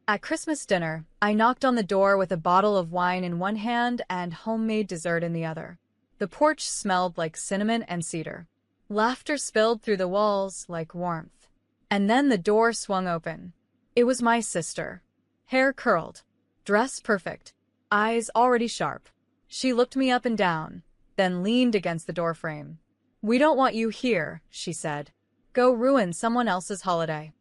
At Christmas dinner, I knocked on the door with a bottle of wine in one hand and homemade dessert in the other. The porch smelled like cinnamon and cedar. Laughter spilled through the walls like warmth. And then the door swung open. It was my sister. Hair curled. Dress perfect. Eyes already sharp. She looked me up and down, then leaned against the doorframe. "We don't want you here," she said. "Go ruin someone else's holiday."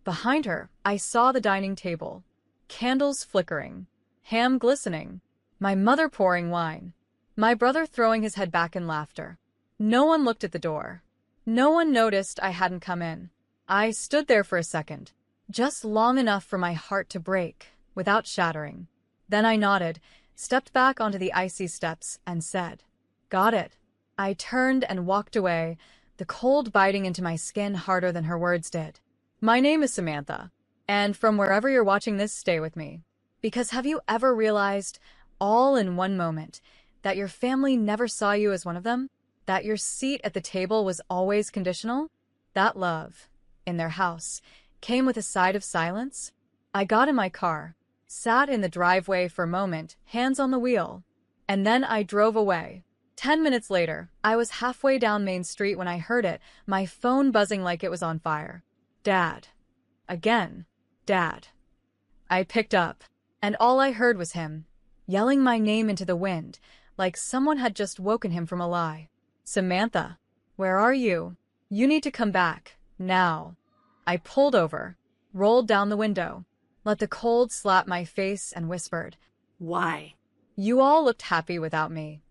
Behind her, I saw the dining table. Candles flickering. Ham glistening. My mother pouring wine. My brother throwing his head back in laughter. No one looked at the door. No one noticed I hadn't come in. I stood there for a second, just long enough for my heart to break, without shattering. Then I nodded, stepped back onto the icy steps, and said, "Got it." I turned and walked away, the cold biting into my skin harder than her words did. My name is Samantha, and from wherever you're watching this, stay with me. Because have you ever realized, all in one moment, that your family never saw you as one of them? That your seat at the table was always conditional? That love, in their house, came with a side of silence? I got in my car, sat in the driveway for a moment, hands on the wheel, and then I drove away. 10 minutes later, I was halfway down Main Street when I heard it, my phone buzzing like it was on fire. "Dad." Again. "Dad." I picked up, and all I heard was him, yelling my name into the wind, like someone had just woken him from a lie. "Samantha, where are you? You need to come back, now." I pulled over, rolled down the window, let the cold slap my face and whispered, "Why?" "You all looked happy without me."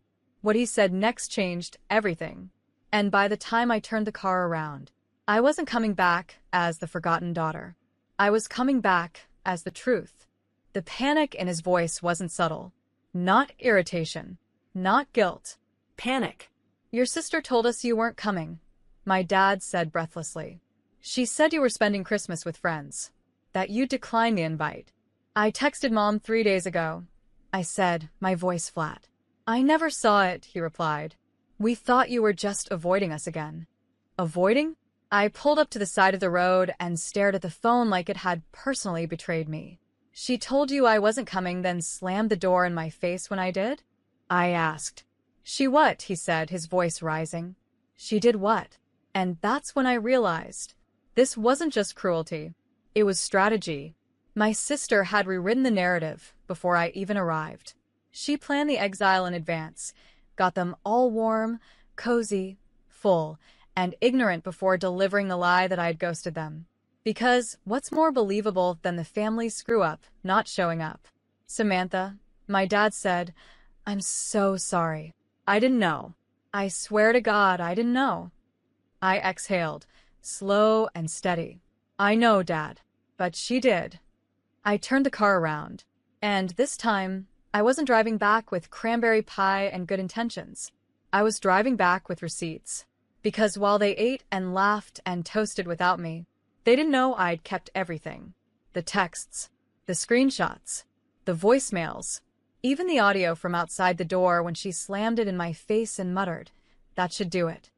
What he said next changed everything. And by the time I turned the car around, I wasn't coming back as the forgotten daughter. I was coming back as the truth. The panic in his voice wasn't subtle. Not irritation. Not guilt. Panic. "Your sister told us you weren't coming," my dad said breathlessly. "She said you were spending Christmas with friends. That you declined the invite." "I texted Mom 3 days ago," I said, my voice flat. "I never saw it," he replied. "We thought you were just avoiding us again." Avoiding? I pulled up to the side of the road and stared at the phone like it had personally betrayed me. "She told you I wasn't coming, then slammed the door in my face when I did?" I asked. "She what?" he said, his voice rising. "She did what?" And that's when I realized. This wasn't just cruelty. It was strategy. My sister had rewritten the narrative before I even arrived. She planned the exile in advance, got them all warm, cozy, full, and ignorant before delivering the lie that I had ghosted them. Because what's more believable than the family screw-up not showing up? "Samantha," my dad said, "I'm so sorry. I didn't know. I swear to God, I didn't know." I exhaled, slow and steady. "I know, Dad. But she did." I turned the car around. And this time, I wasn't driving back with cranberry pie and good intentions. I was driving back with receipts. Because while they ate and laughed and toasted without me, they didn't know I'd kept everything. The texts, the screenshots, the voicemails, even the audio from outside the door when she slammed it in my face and muttered, "That should do it."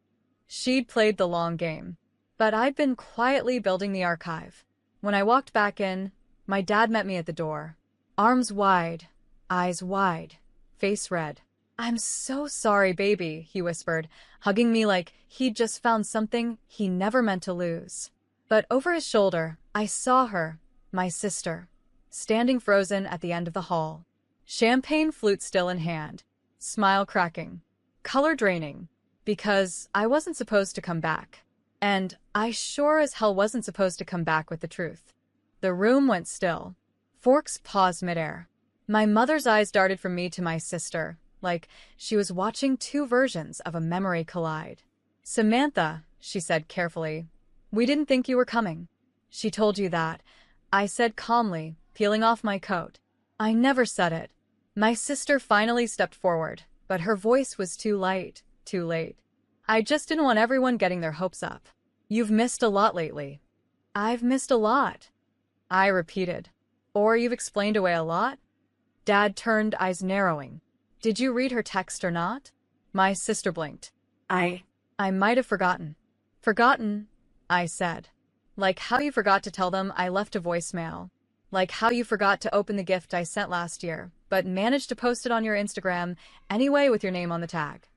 She'd played the long game. But I'd been quietly building the archive. When I walked back in, my dad met me at the door. Arms wide, eyes wide, face red. "I'm so sorry, baby," he whispered, hugging me like he'd just found something he never meant to lose. But over his shoulder, I saw her, my sister, standing frozen at the end of the hall. Champagne flute still in hand, smile cracking, color draining, because I wasn't supposed to come back. And I sure as hell wasn't supposed to come back with the truth. The room went still. Forks paused midair. My mother's eyes darted from me to my sister, like she was watching two versions of a memory collide. "Samantha," she said carefully, "we didn't think you were coming." "She told you that," I said calmly, peeling off my coat. "I never said it." My sister finally stepped forward, but her voice was too light, too late. "I just didn't want everyone getting their hopes up. You've missed a lot lately." "I've missed a lot," I repeated. "Or you've explained away a lot?" Dad turned, eyes narrowing. "Did you read her text or not?" My sister blinked. I might have forgotten." "Forgotten?" I said. "Like how you forgot to tell them I left a voicemail." Like how you forgot to open the gift I sent last year, but managed to post it on your Instagram anyway with your name on the tag.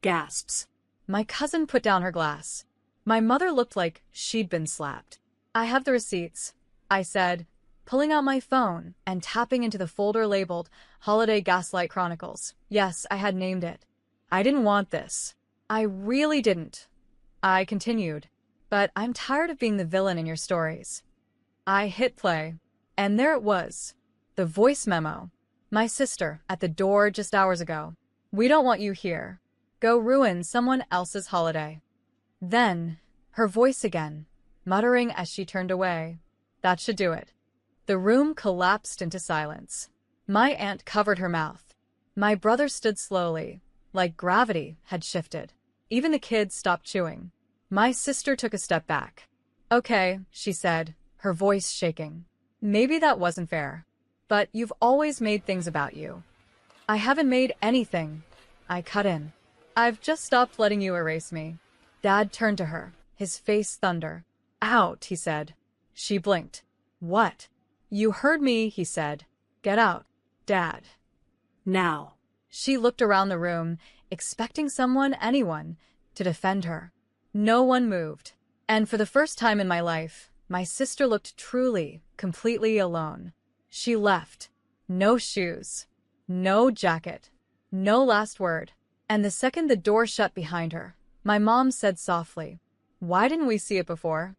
Gasps. My cousin put down her glass. My mother looked like she'd been slapped. I have the receipts, I said, pulling out my phone and tapping into the folder labeled Holiday Gaslight Chronicles. Yes, I had named it. I didn't want this. I really didn't. I continued, but I'm tired of being the villain in your stories. I hit play, and there it was. The voice memo. My sister at the door just hours ago. We don't want you here. Go ruin someone else's holiday. Then, her voice again, muttering as she turned away. That should do it. The room collapsed into silence. My aunt covered her mouth. My brother stood slowly, like gravity had shifted. Even the kids stopped chewing. My sister took a step back. Okay, she said, her voice shaking. Maybe that wasn't fair. But you've always made things about you. I haven't made anything. I cut in. I've just stopped letting you erase me. Dad turned to her, his face thunder. Out, he said. She blinked. What? You heard me, he said. Get out, Dad. Now. She looked around the room, expecting anyone, to defend her. No one moved. And for the first time in my life, my sister looked truly, completely alone. She left. No shoes. No jacket. No last word. And the second the door shut behind her, my mom said softly, "Why didn't we see it before?"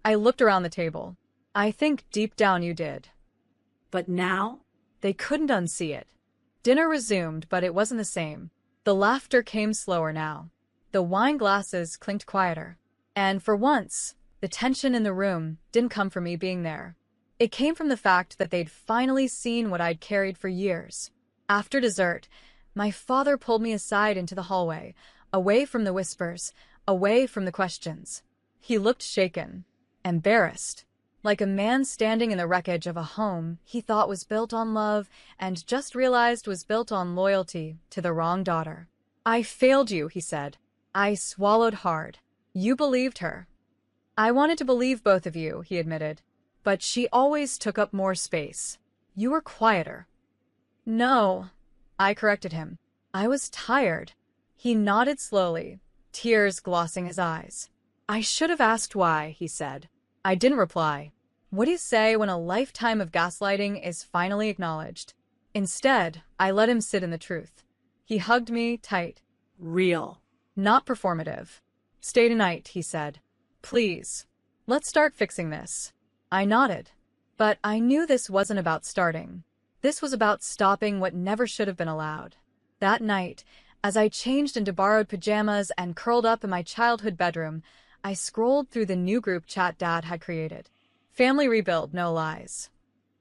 I looked around the table. I think deep down you did. But now? They couldn't unsee it. Dinner resumed, but it wasn't the same. The laughter came slower now. The wine glasses clinked quieter. And for once, the tension in the room didn't come from me being there. It came from the fact that they'd finally seen what I'd carried for years. After dessert, my father pulled me aside into the hallway, away from the whispers, away from the questions. He looked shaken, embarrassed, like a man standing in the wreckage of a home he thought was built on love and just realized was built on loyalty to the wrong daughter. I failed you, he said. I swallowed hard. You believed her. I wanted to believe both of you, he admitted, but she always took up more space. You were quieter. No, I corrected him. I was tired. He nodded slowly, tears glossing his eyes. I should have asked why, he said. I didn't reply. What do you say when a lifetime of gaslighting is finally acknowledged? Instead, I let him sit in the truth. He hugged me tight. Real. Not performative. Stay tonight, he said. Please. Let's start fixing this. I nodded. But I knew this wasn't about starting. This was about stopping what never should have been allowed. That night, as I changed into borrowed pajamas and curled up in my childhood bedroom, I scrolled through the new group chat Dad had created. Family rebuild, no lies.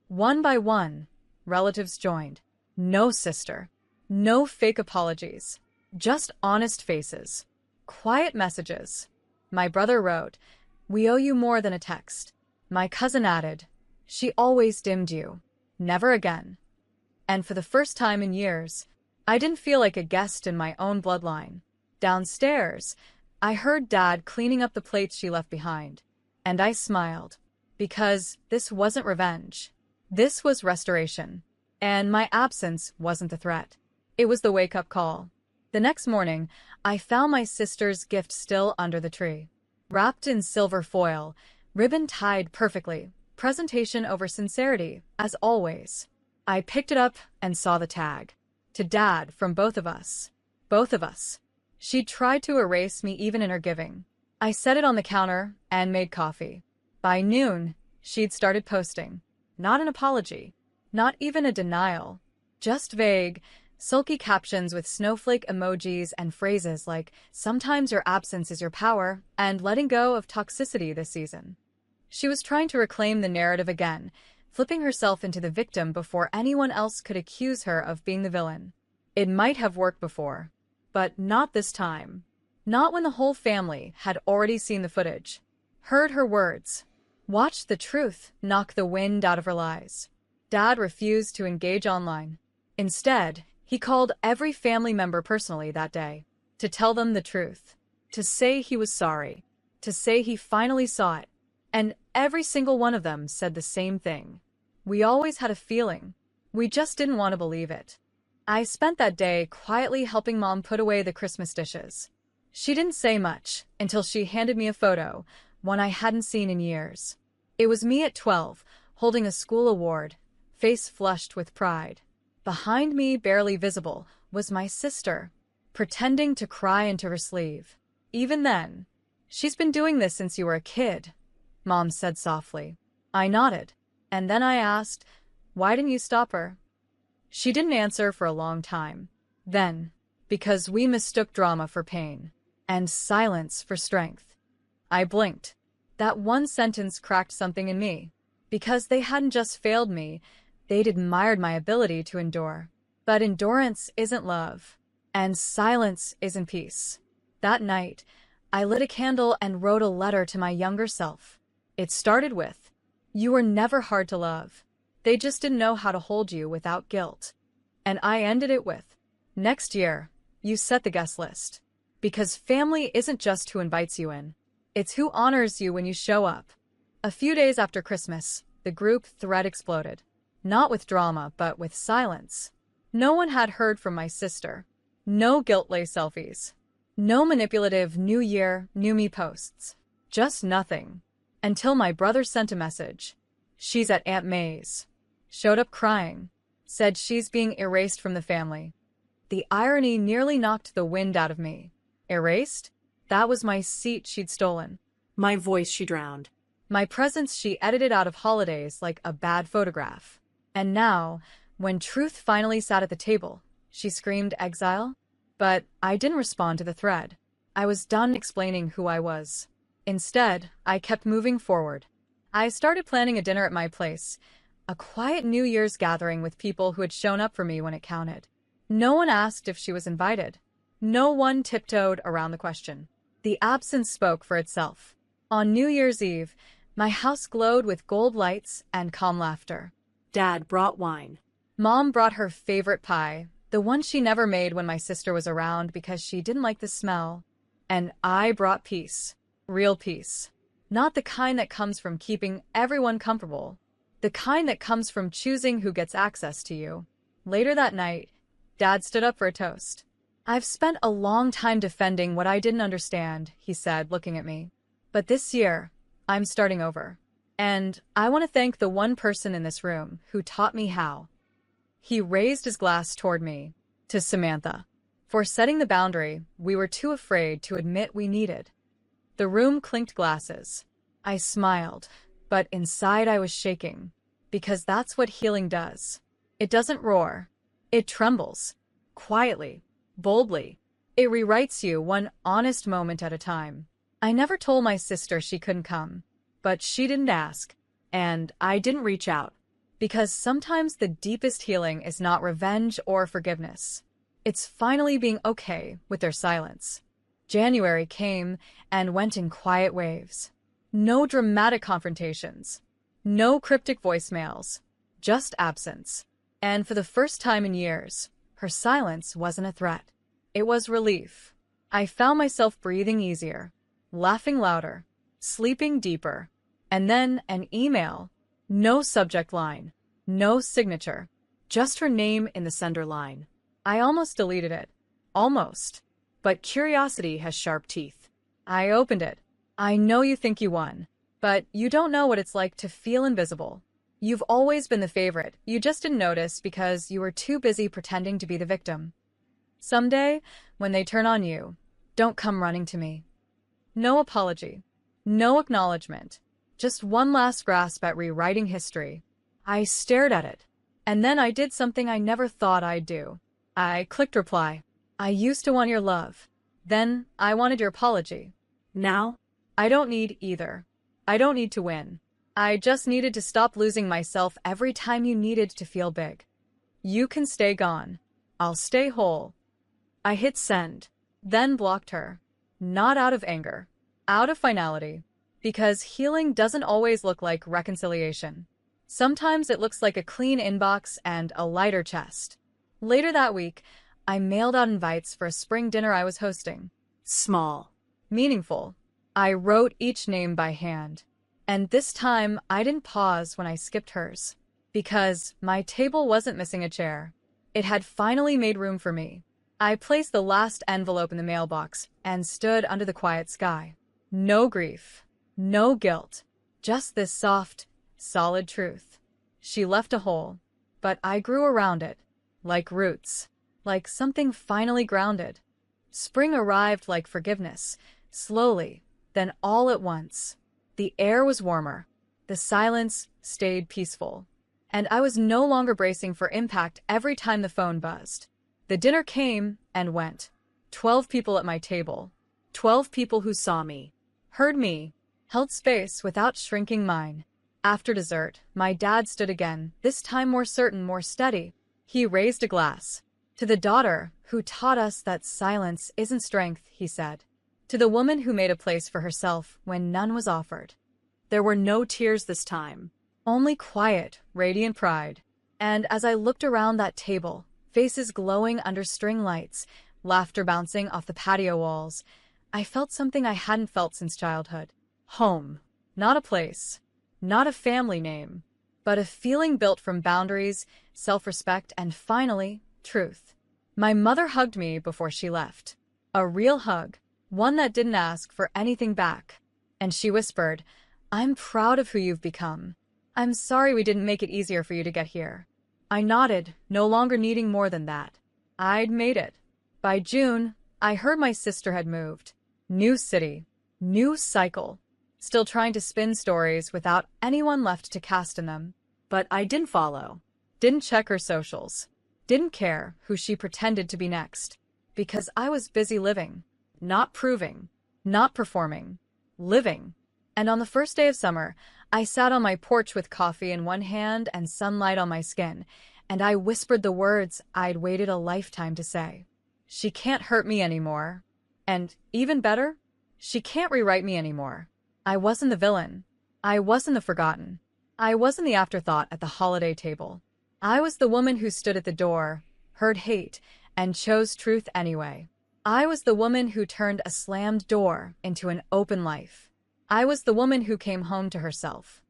One by one, relatives joined. No sister. No fake apologies. Just honest faces. Quiet messages. My brother wrote, "We owe you more than a text." My cousin added, "She always dimmed you. Never again." And for the first time in years, I didn't feel like a guest in my own bloodline. Downstairs, I heard Dad cleaning up the plates she left behind. And I smiled. Because this wasn't revenge. This was restoration. And my absence wasn't the threat. It was the wake-up call. The next morning, I found my sister's gift still under the tree. Wrapped in silver foil, ribbon tied perfectly, presentation over sincerity, as always. I picked it up and saw the tag. To Dad from both of us. Both of us. She'd tried to erase me even in her giving. I set it on the counter and made coffee. By noon, she'd started posting. Not an apology. Not even a denial. Just vague, sulky captions with snowflake emojis and phrases like, "Sometimes your absence is your power," and "letting go of toxicity this season." She was trying to reclaim the narrative again, flipping herself into the victim before anyone else could accuse her of being the villain. It might have worked before, but not this time. Not when the whole family had already seen the footage, heard her words, watched the truth knock the wind out of her lies. Dad refused to engage online. Instead, he called every family member personally that day, to tell them the truth, to say he was sorry, to say he finally saw it. And every single one of them said the same thing. We always had a feeling. We just didn't want to believe it. I spent that day quietly helping Mom put away the Christmas dishes. She didn't say much until she handed me a photo, one I hadn't seen in years. It was me at 12, holding a school award, face flushed with pride. Behind me, barely visible, was my sister, pretending to cry into her sleeve. Even then, "She's been doing this since you were a kid," Mom said softly. I nodded, and then I asked, "Why didn't you stop her?" She didn't answer for a long time. Then, "Because we mistook drama for pain, and silence for strength." I blinked. That one sentence cracked something in me. Because they hadn't just failed me, they'd admired my ability to endure. But endurance isn't love, and silence isn't peace. That night, I lit a candle and wrote a letter to my younger self. It started with, "You were never hard to love. They just didn't know how to hold you without guilt." And I ended it with, "Next year, you set the guest list. Because family isn't just who invites you in. It's who honors you when you show up." A few days after Christmas, the group thread exploded. Not with drama, but with silence. No one had heard from my sister. No guilt-lay selfies. No manipulative New Year, New Me posts. Just nothing. Until my brother sent a message. "She's at Aunt May's." Showed up crying. Said she's being erased from the family. The irony nearly knocked the wind out of me. Erased? That was my seat she'd stolen. My voice she drowned. My presence she edited out of holidays like a bad photograph. And now, when truth finally sat at the table, she screamed exile. But I didn't respond to the thread. I was done explaining who I was. Instead, I kept moving forward. I started planning a dinner at my place, a quiet New Year's gathering with people who had shown up for me when it counted. No one asked if she was invited. No one tiptoed around the question. The absence spoke for itself. On New Year's Eve, my house glowed with gold lights and calm laughter. Dad brought wine. Mom brought her favorite pie, the one she never made when my sister was around because she didn't like the smell. And I brought peace. Real peace. Not the kind that comes from keeping everyone comfortable. The kind that comes from choosing who gets access to you. Later that night, Dad stood up for a toast. "I've spent a long time defending what I didn't understand," he said, looking at me. "But this year, I'm starting over. And I want to thank the one person in this room who taught me how." He raised his glass toward me, to Samantha, for setting the boundary we were too afraid to admit we needed. The room clinked glasses. I smiled, but inside I was shaking, because that's what healing does. It doesn't roar. It trembles. Quietly. Boldly. It rewrites you one honest moment at a time. I never told my sister she couldn't come, but she didn't ask, and I didn't reach out, because sometimes the deepest healing is not revenge or forgiveness. It's finally being okay with their silence. January came and went in quiet waves. No dramatic confrontations. No cryptic voicemails. Just absence. And for the first time in years, her silence wasn't a threat. It was relief. I found myself breathing easier, laughing louder, sleeping deeper. And then an email. No subject line. No signature. Just her name in the sender line. I almost deleted it. Almost. But curiosity has sharp teeth. I opened it. "I know you think you won, but you don't know what it's like to feel invisible. You've always been the favorite. You just didn't notice because you were too busy pretending to be the victim. Someday, when they turn on you, don't come running to me." No apology. No acknowledgement. Just one last grasp at rewriting history. I stared at it. And then I did something I never thought I'd do. I clicked reply. "I used to want your love. Then I wanted your apology. Now? I don't need either. I don't need to win. I just needed to stop losing myself every time you needed to feel big. You can stay gone. I'll stay whole." I hit send, then blocked her. Not out of anger. Out of finality. Because healing doesn't always look like reconciliation. Sometimes it looks like a clean inbox and a lighter chest. Later that week, I mailed out invites for a spring dinner I was hosting. Small. Meaningful. I wrote each name by hand. And this time, I didn't pause when I skipped hers. Because my table wasn't missing a chair. It had finally made room for me. I placed the last envelope in the mailbox and stood under the quiet sky. No grief, no guilt, just this soft, solid truth. She left a hole, but I grew around it, like roots, like something finally grounded. Spring arrived like forgiveness, slowly, then all at once. The air was warmer. The silence stayed peaceful. And I was no longer bracing for impact every time the phone buzzed. The dinner came and went. 12 people at my table. 12 people who saw me, heard me, held space without shrinking mine. After dessert, my dad stood again, this time more certain, more steady. He raised a glass. To the daughter who taught us that silence isn't strength, he said. To the woman who made a place for herself when none was offered. There were no tears this time. Only quiet, radiant pride. And as I looked around that table, faces glowing under string lights, laughter bouncing off the patio walls, I felt something I hadn't felt since childhood. Home. Not a place. Not a family name. But a feeling built from boundaries, self-respect, and finally, truth. My mother hugged me before she left. A real hug. One that didn't ask for anything back. And she whispered, "I'm proud of who you've become. I'm sorry we didn't make it easier for you to get here." I nodded, no longer needing more than that. I'd made it. By June, I heard my sister had moved. New city. New cycle. Still trying to spin stories without anyone left to cast in them. But I didn't follow. Didn't check her socials. Didn't care who she pretended to be next. Because I was busy living. Not proving. Not performing. Living. And on the first day of summer, I sat on my porch with coffee in one hand and sunlight on my skin, and I whispered the words I'd waited a lifetime to say. She can't hurt me anymore. And, even better, she can't rewrite me anymore. I wasn't the villain. I wasn't the forgotten. I wasn't the afterthought at the holiday table. I was the woman who stood at the door, heard hate, and chose truth anyway. I was the woman who turned a slammed door into an open life. I was the woman who came home to herself.